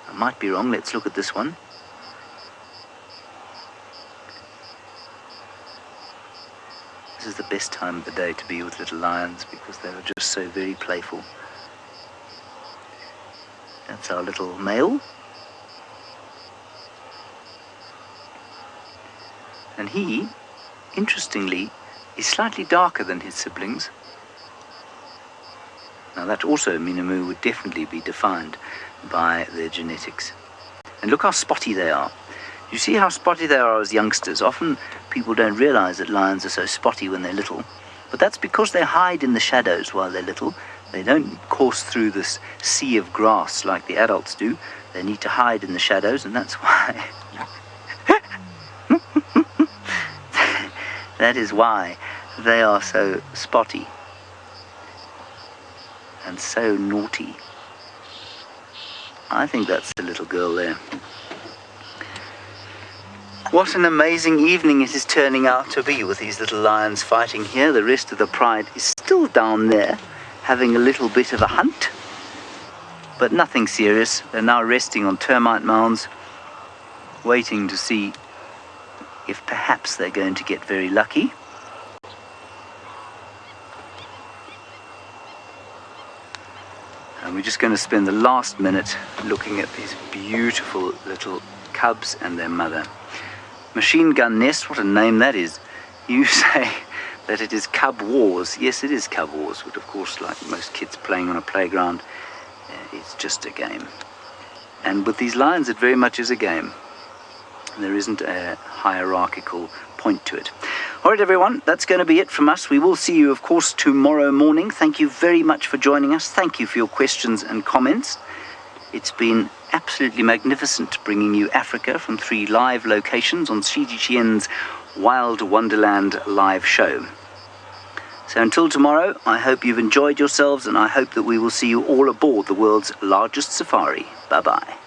I might be wrong. Let's look at this one. This is the best time of the day to be with little lions because they are just so very playful. That's our little male. And he, interestingly, is slightly darker than his siblings. Now that also, Minamu, would definitely be defined by their genetics. And look how spotty they are. You see how spotty they are as youngsters. Often people don't realize that lions are so spotty when they're little, but that's because they hide in the shadows while they're little. They don't course through this sea of grass like the adults do. They need to hide in the shadows, and that's why that is why they are so spotty and so naughty. I think that's the little girl there. What an amazing evening it is turning out to be with these little lions fighting here. The rest of the pride is still down there, having a little bit of a hunt, but nothing serious. They're now resting on termite mounds, waiting to see if perhaps they're going to get very lucky. And we're just going to spend the last minute looking at these beautiful little cubs and their mother. Machine Gun Nest, what a name that is. You say that it is Cub Wars. Yes, it is Cub Wars, but of course, like most kids playing on a playground, it's just a game. And with these lions, it very much is a game. There isn't a hierarchical point to it. All right, everyone, that's going to be it from us. We will see you, of course, tomorrow morning. Thank you very much for joining us. Thank you for your questions and comments. It's been absolutely magnificent bringing you Africa from 3 live locations on CGTN's Wild Wonderland live show. So until tomorrow, I hope you've enjoyed yourselves, and I hope that we will see you all aboard the world's largest safari. Bye-bye.